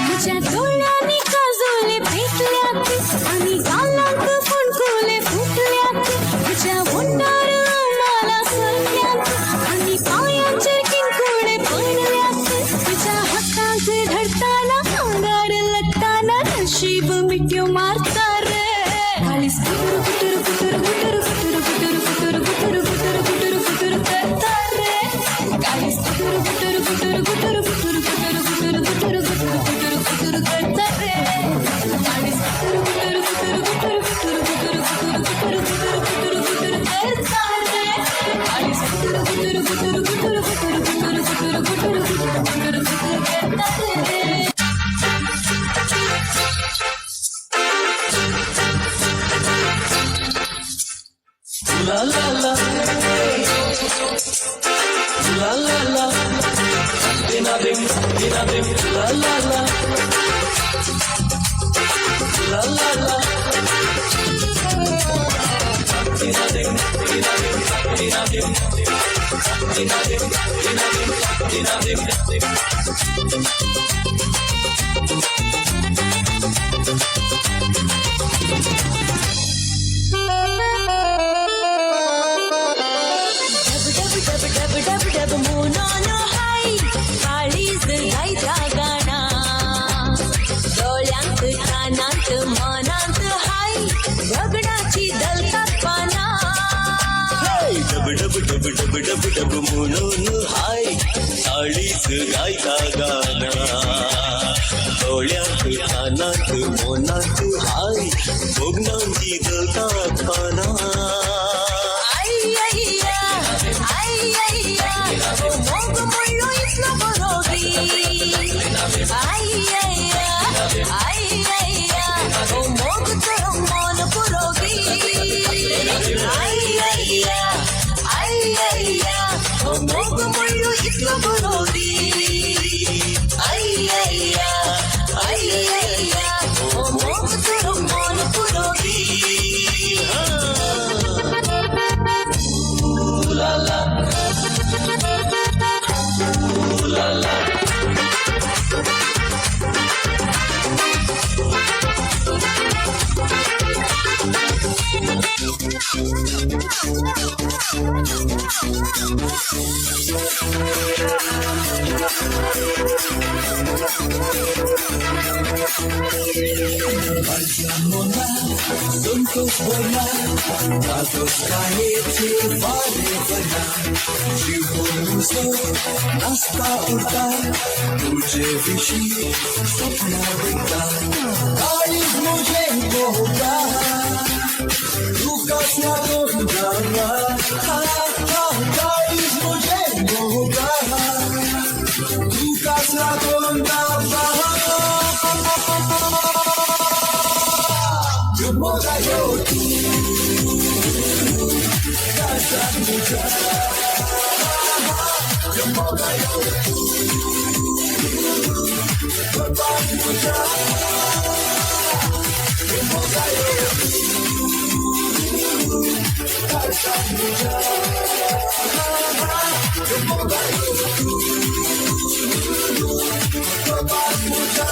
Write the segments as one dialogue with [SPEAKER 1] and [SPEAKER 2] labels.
[SPEAKER 1] तुझ्या डोळ्यांनी काजोले फेकल्यात आणि गालांत फणकोले फुटल्यात तुझ्या उंडार मला सरल्यात आणि पायांचे किंकोळे पडल्यात तुझ्या हातात धडताना अंगार लटताना नशीब मिठ्यो मारता रे खालीच कुटुर कुटुर कुटुर कुटुर कुटुर कुटुर कुटुर कुटुर कुटुर कुटुर करता रे खालीच कुटुर कुटुर कुटुर कुटुर कुटुर कुटुर कुटुर कुटुर कुटुर कुटुर कुटुर करता रे खालीच कुटुर कुटुर कुटुर कुटुर कुटुर कुटुर कुटुर कुटुर कुटुर कुटुर करता रे खालीच कुटुर कुटुर कुटुर कुटुर कुटुर कुटुर कुटुर कुटुर कुटुर कुटुर कुटुर करता रे
[SPEAKER 2] La la la, la la la, dina dim, la la la, la la la, dina dim, dina dim, dina dim, dina dim, dina dim, dina dim. डब डब डब डब म्हणून हाय साडीच गायता गाणा डोळ्यात कानात मोनात हाय भोगनांची दलतात पाना
[SPEAKER 1] मोग म्हणलो इतलं बरोबरी मोग तर मन पुरोगी मोग म्हणलो इतलं बरोबरी मोग तर मन पुरोगी
[SPEAKER 2] la la la la Juntos volar, dados caete varevana, जीवनुसो नाचता उडता, तुझे विषयी स्वप्न विकता, काळीज मुझे मोहता, तू कसला दोंडावा, काळीज मुझे मोहता, तू कसला दोंडावा. Moga yo tu casa mucha yo moga yo tu papa mucha yo moga yo tu casa mucha yo moga yo tu papa mucha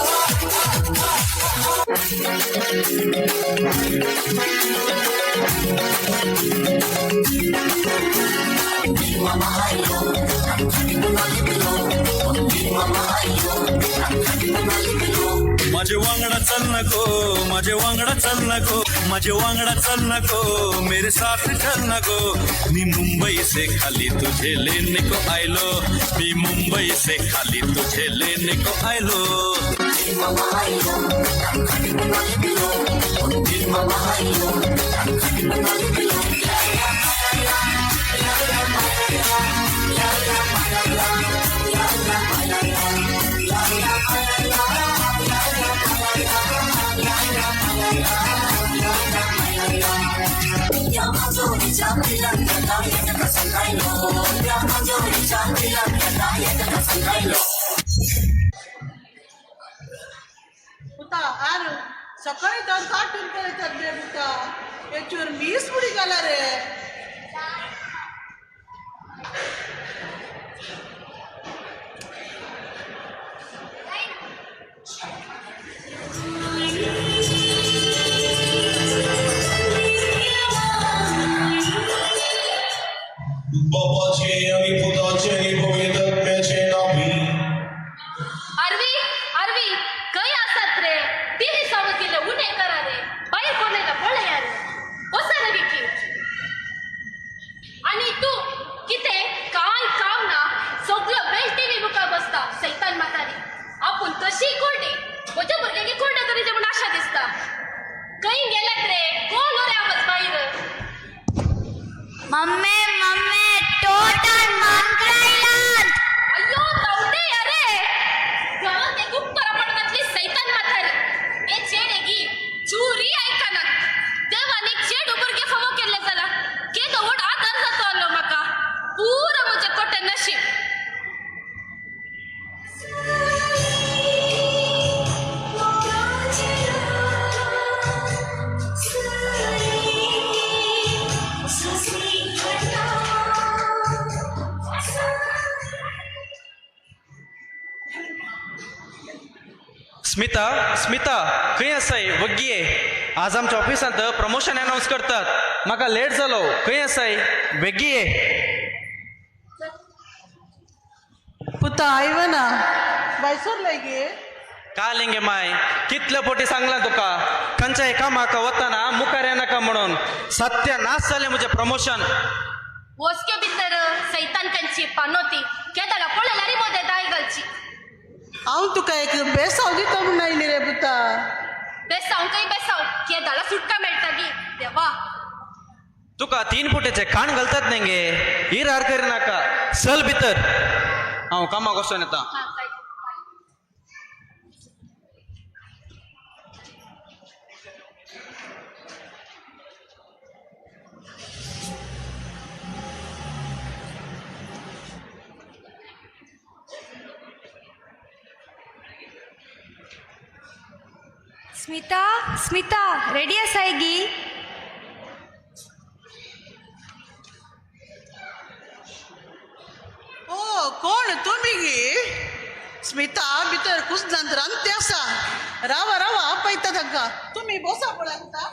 [SPEAKER 2] माझे वांगडा चल नको माझे वांगडा चल नको माझे वांगडा चल नको मेरे साथ चल नको मी मुंबई से खाली तुझे लेने को आयलो मी मुंबई से खाली तुझे लेने को आयलो
[SPEAKER 3] सकाळी तर काटून पळतात रे बुका याच्यावर मीच पुढे गेला रे
[SPEAKER 4] मम्मी मम्मी टोटल मानक्रायलात.
[SPEAKER 5] अय्यो जाऊदे अरे गावात एक उपकरमणातली सैतान म्हातारी ए चेडेगी चुरी ऐकना देवाने चेड उबरगे फवो केले जाला के दवड आधार जातो आलो म्हाका पूरा म्हजे कोटे नशीब
[SPEAKER 6] स्मिता स्मिता खंय आसाय वग्गी आज आमच्या ऑफिसांत प्रमोशन अनाउन्स करतात म्हाका लेट जालो खंय आसाय बेग्गी
[SPEAKER 3] पुता आयवना बायसोर लागे
[SPEAKER 6] का लेंगे माय कितले पोटी सांगला तुका खंयच्या एका म्हाका वताना मुखार येनाका म्हणून सत्यानाश जालें म्हजें प्रमोशन
[SPEAKER 5] वोसके भितर सैतान कंची पानोती केदाला पळयल्यारी मोदे दाय घालची
[SPEAKER 3] हांव तुका एक बेसाव दिता म्हूण आयली रे पुता
[SPEAKER 5] बेसाव काही बेसाव केदाला सुटका मेळटा गी देवा
[SPEAKER 6] तुका 3 फुटेचे कान घालतात नेंगे हिर हार करिनाका चल भितर हांव कामाक वचून येता
[SPEAKER 5] हा काय
[SPEAKER 4] स्मिता स्मिता रेडी आसाय गी.
[SPEAKER 3] ओ कोण तुम्ही गे स्मिता भितर कुसदांत रांदते आसा रावा रावा आपयता ताका तुम्ही बसा पळयता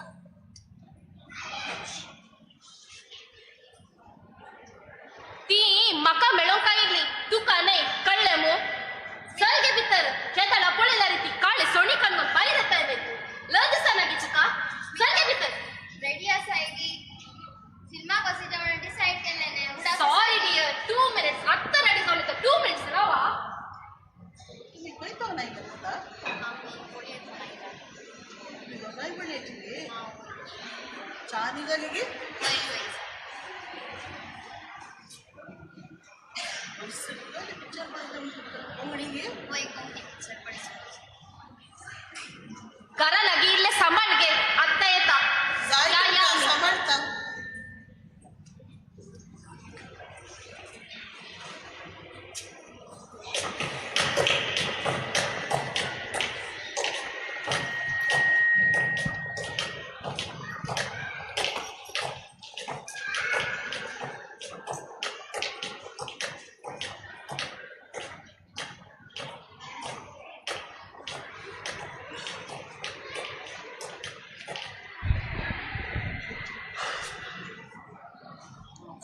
[SPEAKER 5] ती म्हाका मेळोवंक आयिल्ली तुका न्हय कळ्ळें मू चल गे भितर केदाला पळयल्यारी ती काळे सोणी काडून भायर येताय रे तूं लज दिसना गी तुका चल गे भितर
[SPEAKER 4] रेडी आसाय गी. सिनेमा कसे जेवण डिसाइड केले ने
[SPEAKER 5] सॉरी डियर 2 मिनिट्स आत्ता रेडी जाऊन येतो 2 मिनिट्स रावा
[SPEAKER 3] तुम्ही पळयता नाही का पुता तुम्ही दोगांय पण येतली चा निघाली गे पिक्चर कोंगडी गे
[SPEAKER 5] घरा लागी इल्ले सांभाळ गे आत्ता येता
[SPEAKER 3] जाय
[SPEAKER 5] या या आमी.
[SPEAKER 3] सांभाळता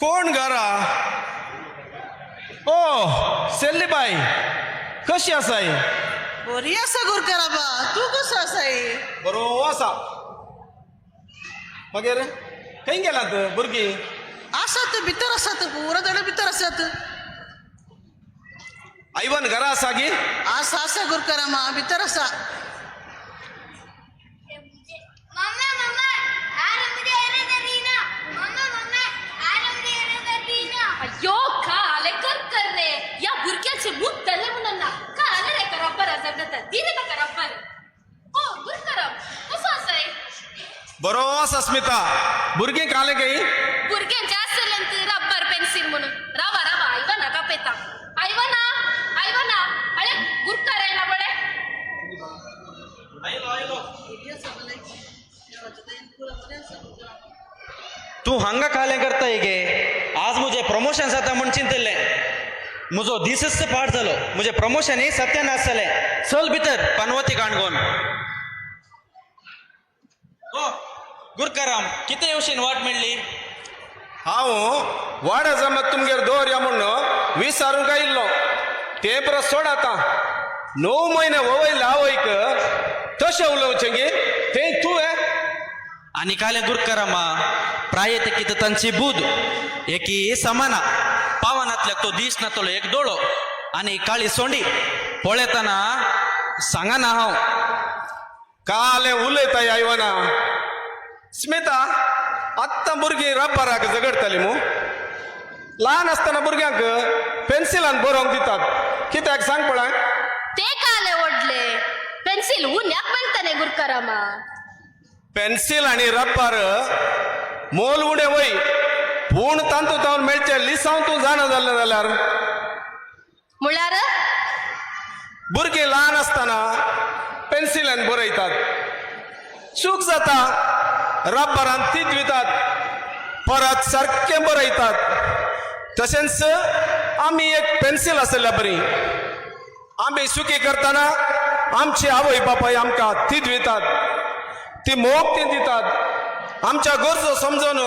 [SPEAKER 7] कोण घरा ओ सेल्लीबाई कशी आसाय
[SPEAKER 3] बरी आसा गुरकराबा तू कसो आसाय
[SPEAKER 7] बरो आसा मागीर खंय गेलात भुरगीं
[SPEAKER 3] आसात भितर आसात पुरो जाणां भितर आसात
[SPEAKER 7] आयवन घरा आसा गी
[SPEAKER 3] आसा आसा गुरकरामा भितर आसा
[SPEAKER 4] मम्मा मम्मा आरंभे एरेदरीना मम्मा मम्मा आरंभे एरेदरीना.
[SPEAKER 5] अय्यो काले कर रे या बुरक्याचे मूग तल्ले म्हणून ना काले रे करब्बर अजबदत दिले का करब्बर ओ बुरकरम कसो आसाय
[SPEAKER 7] बरो आसा स्मिता भुरगीं काले गई
[SPEAKER 5] बुरग्यांचे आसलेंत रब्बर पेन्सिल म्हणून रावा रावा आयवना का पेता आयवना आयवना अरे बुरकर आयला बळे
[SPEAKER 6] तू हांगा कालें करताय गे आज मुझे प्रमोशन जाता म्हण चिंतले म्हजो दिसच पाड जालो म्हजे प्रमोशन सत्यानाश जालें चल भितर पानवती काणकोण ओ गुरकाराम कितें येवशेन वाट मेळ्ळी
[SPEAKER 7] हांव वाड्या जमत तुमगेर दवरया म्हणून विचारूंक आयिल्लो ते परत सोड आतां 9 म्हयने वयले आवयक तशें उलोवचें गे तें तूं
[SPEAKER 6] आनी काले गुरकारामा प्रायेत तांची बूद एकी समाना पावनातल्याक तो दीस नातलो एक दोळो आनी काळी सोंडी पळयतना सांगना हांव
[SPEAKER 7] काले उलयताय आयवना स्मिता आत्ता भुरगीं रब्बराक झगडटालीं मू ल्हान आसतना भुरग्यांक पेन्सिलान बरोवंक दितात कित्याक सांग पळय
[SPEAKER 5] ते काले ओढले पेन्सिल उन्याक मेळटले गुरुकारामा
[SPEAKER 7] पेन्सिल आणि रब्बर मोल उडे वय पूण तांतू तावन मेळचे लिसांव तूं जाणा जाल्लें जाल्यार
[SPEAKER 5] म्हळ्यार
[SPEAKER 7] भुरगीं ल्हान आसतना पेन्सिलान बरयतात चूक जाता रब्बरान तीच वितात परत सारकें बरयतात तशेंच आमी एक पेन्सिल आसल्या बरी आमी सुकी करतना आमची आवय बापाय आमकां तीच वितात ती मोग ती दितात आमच्या गरजो समजून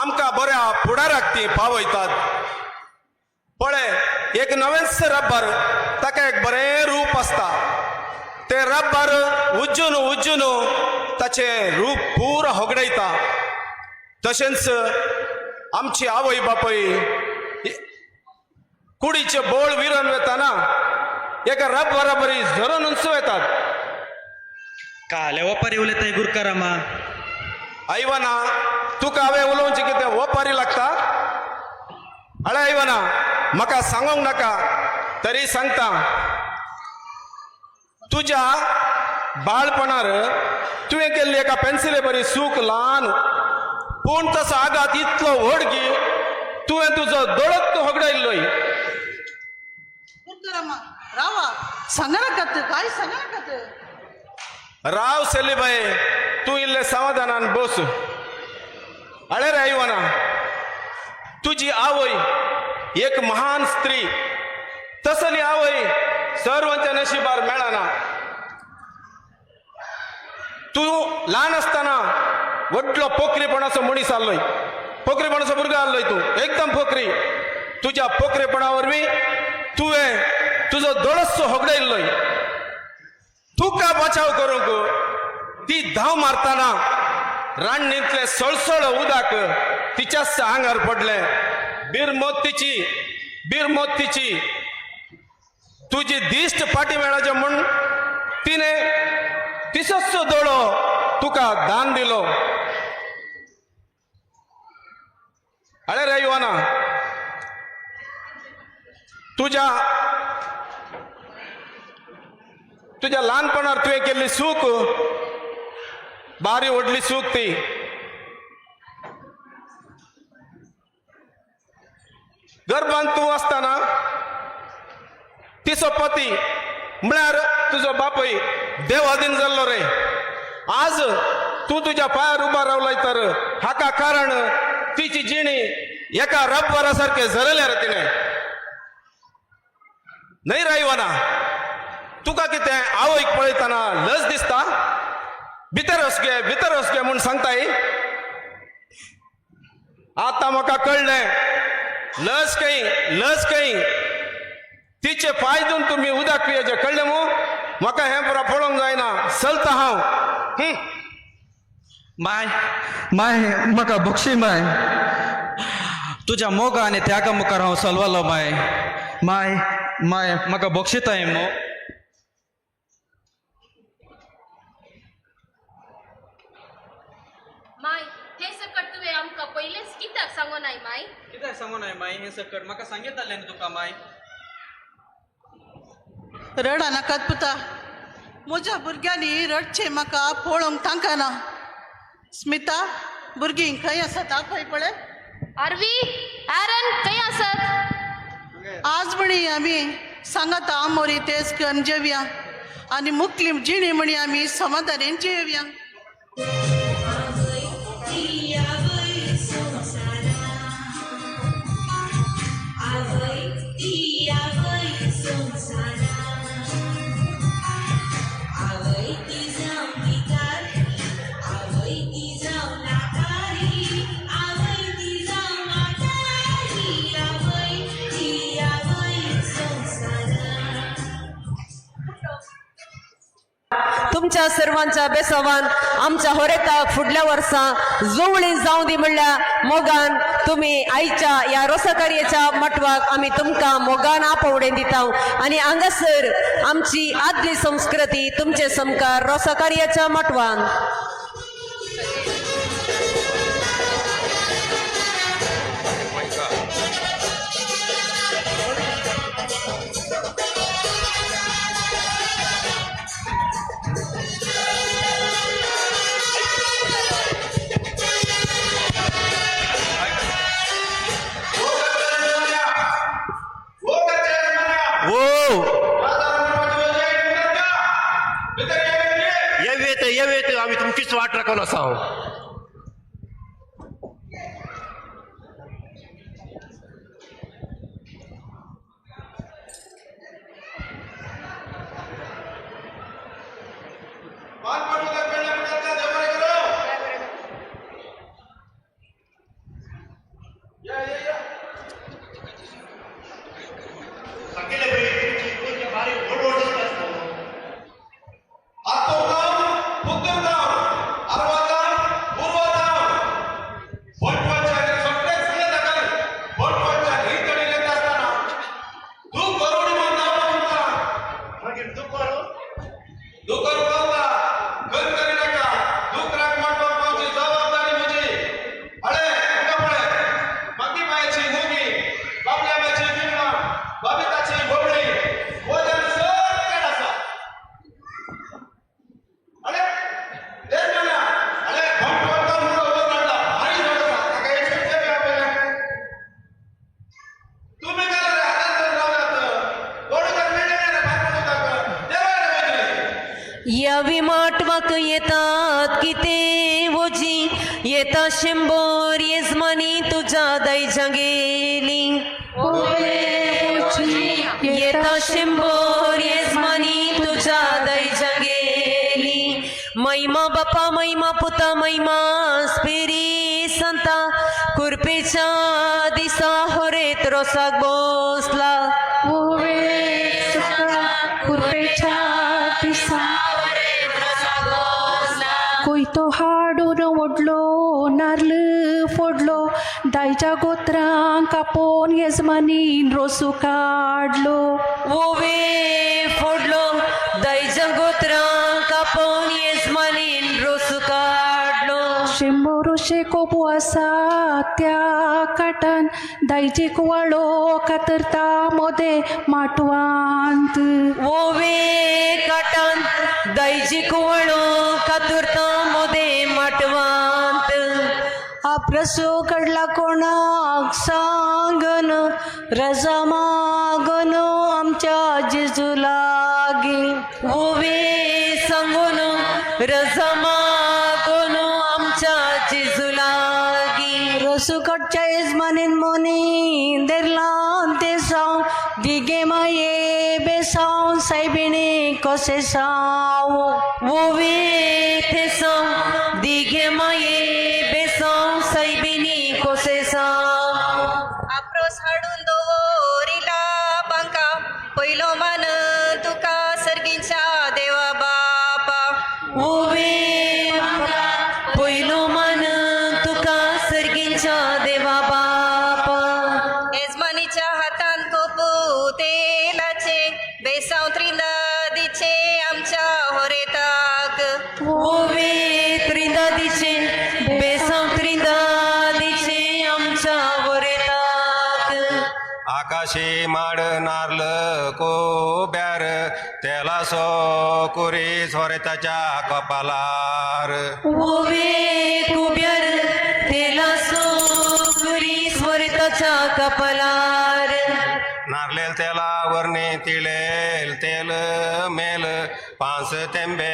[SPEAKER 7] आमकां बऱ्या फुडाराक ती पावयतात पळय एक नवेंच रब्बर ताका एक बरें रूप आसता ते रब्बर उज्जून उज्जून ताचें रूप पुरो होगडयता तशेंच आमची आवय बापय कुडीचे बोळ विरून वेताना एका रब्बरा बरी झरून उंच वेतात
[SPEAKER 6] काले वापारी उलयताय गुरुकारामा
[SPEAKER 7] आयवाना तुका हांवें उलोवचें कितें वपारी लागता अळे आयवाना म्हाका सांगोंक नाका तरी सांगता तुज्या बाळपणार तुवें केल्ली एका पेन्सिले बरी सूक ल्हान पूण तसो आघात इतलो व्हड की तुवें तुजो दोळत होगडायल्लोय
[SPEAKER 3] गुरुकारामा रावा सांगा नाकात काय सांगा नाकात
[SPEAKER 7] राव सेलीबाई तू इल्ले समाधानान बस अळे रे आयवाना तुजी आवय एक महान स्त्री तसली आवय सर्वांच्या नशिबार मेळना तू ल्हान आसतना व्हडलो पोखरीपणाचो मनीस आल्लोय पोखरीपणाचो भुरगो आल्लोय तू एकदम पोखरी तुज्या पोखरेपणा वरवीं तुवें तुजो दोळसो होगडयल्लोय तुका बचाव करूंक ती धांव मारतना रान्नींतले सळसळ उदक तिच्याच आंगार पडलें बिरमोत्तीची तुजी दिश्ट फाटी मेळाचे म्हूण तिणें तिसोच दोळो तुका दान दिलो अळे रे युवाना तुज्या ल्हानपणार तुवें केल्ली सूक बारी व्हडली सूक ती गर्भांत तूं आसतना तिचो पती म्हळ्यार तुजो बापूय देवाधीन जाल्लो रे आज तूं तुज्या पांयार उबा रावलाय तर हाका कारण तिची जिणी एका रब्बरा सारके झरले रे तिणें न्हय रे इवाना तुका कितें आवयक पळयतना लज दिसता भितर वच गे म्हूण सांगताय आतां म्हाका कळ्ळें लज खंय तिचे पांय दिवन तुमी उदक पियेचें कळ्ळें मू म्हाका हें पुरो पळोवंक जायना चलता हांव
[SPEAKER 6] माय म्हाका बक्षी माय तुज्या मोगा आनी त्यागा मुखार हांव चलवालो माय म्हाका बक्षिताय मो
[SPEAKER 5] माय हे सकट तुवें आमकां पयलेच कित्याक सांगो नाय माय
[SPEAKER 6] कित्याक सांगू नाय माय हे सकट म्हाका सांगितलें न्ही तुका माय
[SPEAKER 3] रडा नाकात पुता म्हज्या भुरग्यांनी रडचें म्हाका पळोवंक तांकां ना स्मिता भुरगीं खंय आसात दाखय पळय
[SPEAKER 5] आरवी ॲरन खंय आसत
[SPEAKER 3] आज म्हणी आमी सांगाता आमोरी तेच करून जेवया आनी मुक्ली जिणी म्हणी आमी समाधानान जेवया
[SPEAKER 8] तुमच्या सर्वांच्या बेसवान आमच्या होरेताक फुडल्या वर्सा जोवळी जावं दी म्हणल्यार मोगान तुम्ही आईच्या या रोसकार्याच्या मटवाक आमी तुमकां मोगान आपोवडें दिता आनी हांगासर आमची आदली संस्कृती तुमचे समकार रोसकार्याच्या मटवान
[SPEAKER 7] वाट राखून आसा हांव.
[SPEAKER 8] या विमाटवाक येतात की ते वजी येता शंभर येजमानी तुझ्या दैजा गेली येता शंभर येजमानी तुझ्या दैजा गेली महिमा बापा महिमा पुता महिमा स्पिरी संता कुरपेच्या दिसा होरेत रोसाक बसला
[SPEAKER 9] कोयतो हाडून ओडलो नारळ फोडलो दायच्या गोत्रांक कापोन येजमानीन रोसू काडलो
[SPEAKER 8] ओवे फोडलो दैजा गोत्रांक कापोन येजमानीन रोसू काडलो
[SPEAKER 9] शंभरोशे कोबू आसा त्या काटान दायजीक वाळो कातरता मोदे माटवांत
[SPEAKER 8] ओवे काटान दैजीक वळो कातुरता मोदे माटवांत
[SPEAKER 1] प्रसो कडला कोणाक सांगन रजा मागन आमच्या जेजू लागी
[SPEAKER 8] ओवे सांगून रजा मागून आमच्या जेजू लागी
[SPEAKER 1] रसूकडच्या यजमानीन मोनी देरला ते साव दिगे माये बेसाव सायबिणी कसे साव
[SPEAKER 8] ओवे ते सांग दिघे माये बेसाव सायबिनी कोसे सांग
[SPEAKER 1] आप्रोस हाडून दवरिला बांका पयलो मान तुका सर्गीच्या देवा बापा
[SPEAKER 8] ओवे पयलो मान तुका सर्गीच्या देवा बापा
[SPEAKER 1] यजमानीच्या हातान कोपू तेलाचे बेसाव त्रिंदादीचे आमच्या होरेताक
[SPEAKER 8] ओवे त्रिंदादीचे बेसाव त्रिंदादीचे आमच्या वरेताक
[SPEAKER 7] आकाशी माड नारळ कोब्यार तेला सो कुरी सोरेताच्या कपालार
[SPEAKER 8] ओवे कुब्यार तेला सोरी स्वरिताच्या कपालार
[SPEAKER 7] नारलेल तेला वरने तिळेल तेल मेल पांच तेंबे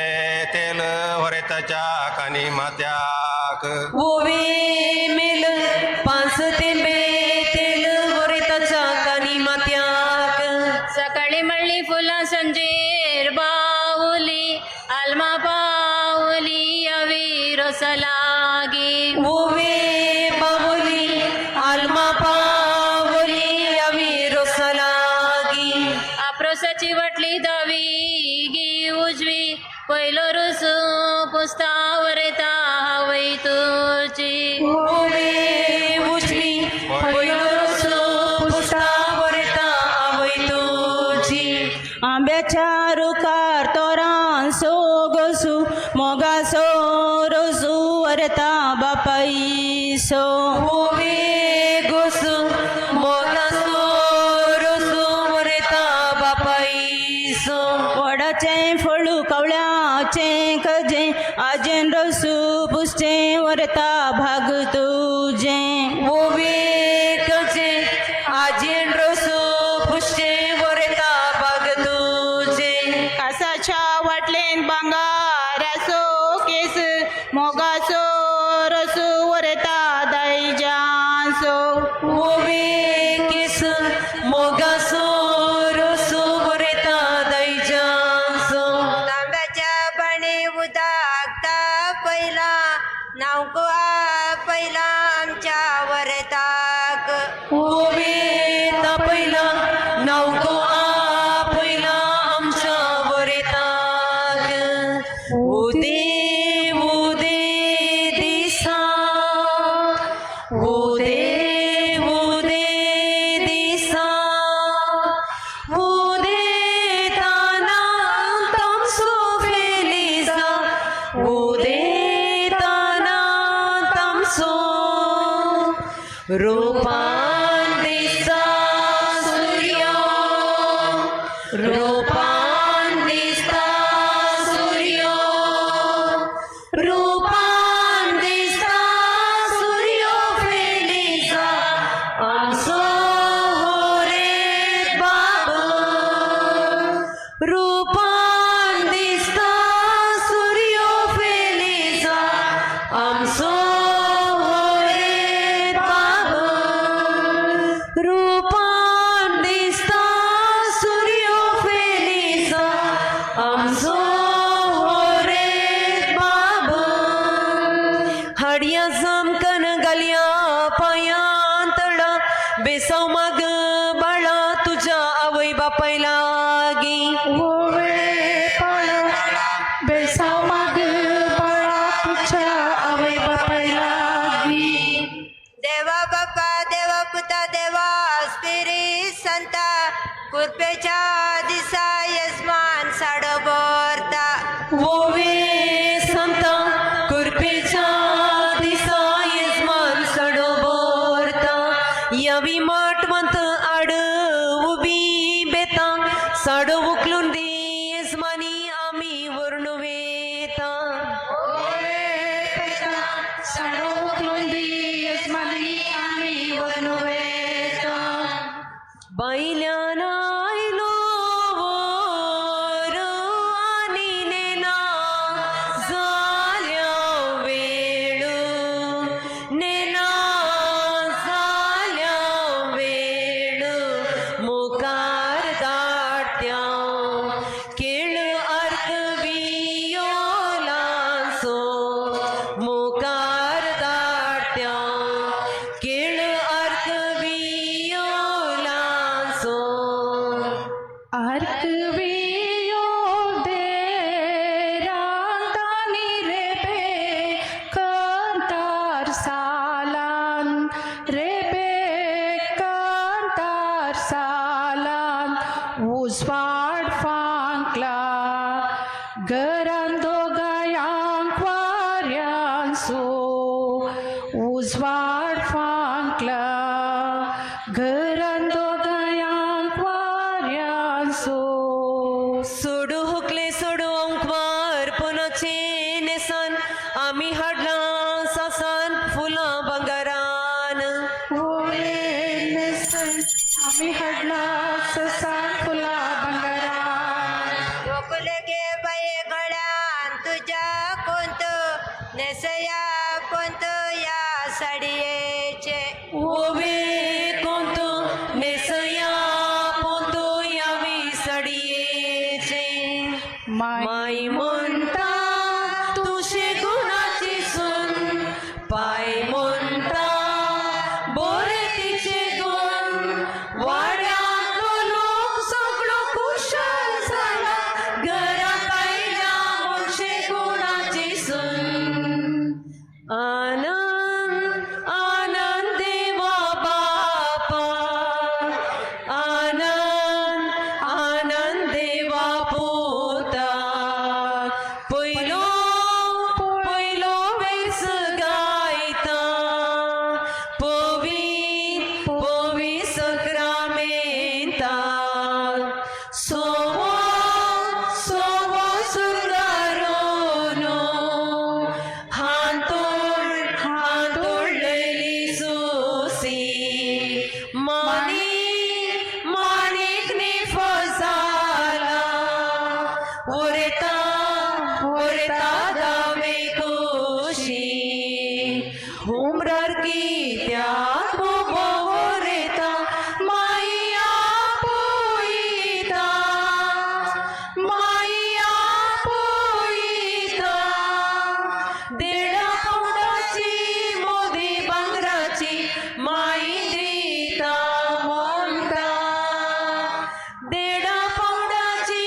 [SPEAKER 7] तेल होरेताच्या कानी मात्याक
[SPEAKER 8] ओवे मेल पांच तेंबे तेल वरेताच्या कानी मात्याक
[SPEAKER 5] सकाळी मळली फुलां संजेर बावली आलमा पावली अवी रोसलागी
[SPEAKER 8] ओवे बावली आलमा पावली आवी रोसलागी
[SPEAKER 5] आप्रोसाची वटली दावी गी उजवी पयलो रुसू पुस्ता वरेता वय तुजी
[SPEAKER 8] ओवे उजवी पयलो रोसो पुस्ता वरेता आवय तुजी
[SPEAKER 1] आंब्याच्या रुखार तोरां सोगसू मोगासो रोसू वरता बापाईसो
[SPEAKER 8] ओवे गोसू मोगासो रोसो वरेता बापाईसो
[SPEAKER 1] वडाचें फळू कवळ्याचें खजें आजेन रोसू पुसचें वरता भाग तुजें
[SPEAKER 8] ओवे कचे आजेन रोसो पुष्टे वरेता बाग तुजे
[SPEAKER 1] कासाच्या वाटलेन भांगाराचो केस
[SPEAKER 8] उदे उदे दिसा उदे उदे दिसा उदे ताना तमसो फेलिसा उदे ताना तमसो रूपान दिसा सूर्य रूपान दिसा सूर्य रूपान दिसा सूर्य फेलिसा आमसो रे बाबा रूपान दिसा सूर्य फेलिसा आमसो रे बाबा रूपान दिसा सूर्य फेलिसा आमसो रे बाबा हडिया समकन गलिया पायांतळा बेसव मग बाळा तुझ्या आवय बापायला गी
[SPEAKER 9] ओवे पाळा बेसाव माग बाळा तुझ्या आवय बापायला गी
[SPEAKER 10] देवा बाप्पा देवा पुता देवा स्पिरिट संता कुर्पेच्या दिसा यजमान साडोबोरता
[SPEAKER 8] ओवे संता कुर्पेच्या दिसा यजमान सडोबोरता यावी माटवंत आड उबी बेता साडो उकलून दे यजमानी आम्ही वर्णवेता
[SPEAKER 9] साडो उकलून दी यजमानी आम्ही वनवेता
[SPEAKER 8] बैल्यान आयलो वर आणि नेला जाल्या वेळ नेला जाल्या वेळ मुखार दाट्या केळ अर्थ वियोलांचो मुखार दाट्या केळ अर्थ वियोलांचो
[SPEAKER 9] अर्क वियो दे रांतानी रेबे कंतार सालान रेबे कंतार सालान उजवाड फांकला घरान दोगायांक वाऱ्यांचो उजवाड फांकला घरान दोगायांक वाऱ्यांचो
[SPEAKER 8] सोडू हुकले सोडू अंकवार पुनाचे नेसान आम्ही हाडला सासान फुलां बंगारान
[SPEAKER 9] ओवे नेसन आम्ही हडला ससान फुला बंगारा
[SPEAKER 10] गोकुले गे बाये गळ्यान तुझ्या कोणत नेसया पंत या साडयेचे
[SPEAKER 8] ओवे कोणतो नेसया पोतो यावी सडयेचे माई म्हणता तुझे गुणाची सून पाय म्हणता बोरे तिचे गुण वाड्यातलो लोक सगळो खुशाल झाला घरात आयल्या म्हणशे गुणाची सून आनंद आनंद देवा बापा आनंद आनंद देवा पोता पहिलो पहिलो वेस गायता पोवी सक्रामेंता सोवो सोवो सुंदरोनो हांतोडलेली सुसी माणिक निफजाला ओरेता ओरेता दावे खुशी उमरार की त्याग ओरेता माया पोईता माया पोईता देडा पौडाची मोदी बांगराची माई द्रीता म्हणता देडा पौडाची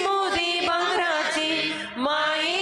[SPEAKER 8] मोदी बांगराची माई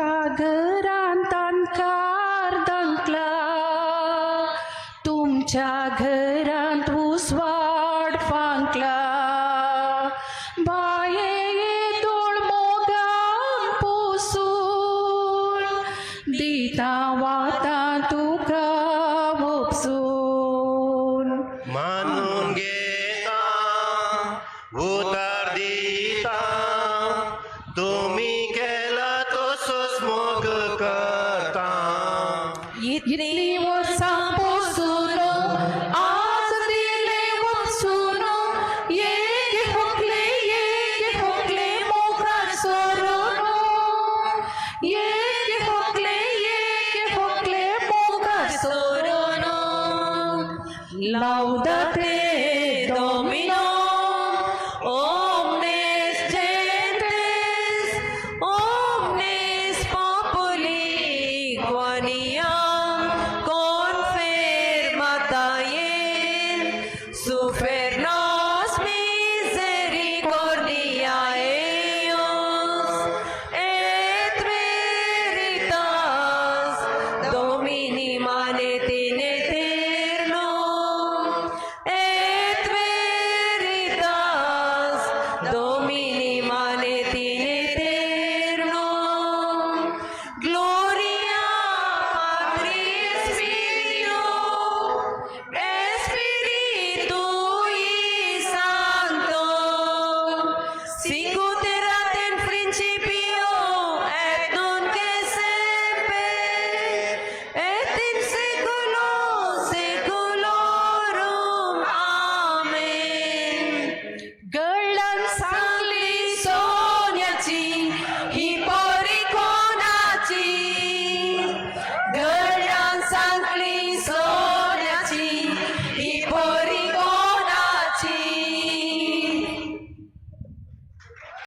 [SPEAKER 9] तुमच्या घरांत अंधकार दंकला, तुमच्या घरांत उसवाड फांकला, बाये येदोळ मोगान पोसून दिता वाता तुका भोगसून.
[SPEAKER 11] मानून घेता उतार दिता, तुम्ही केला तसोच मोग करता.
[SPEAKER 9] इतली वर्सां पोसून आज दिले वचून, येगे हुकले मोगान सोडून, येगे हुकले मोगान सोडून. लावदा ते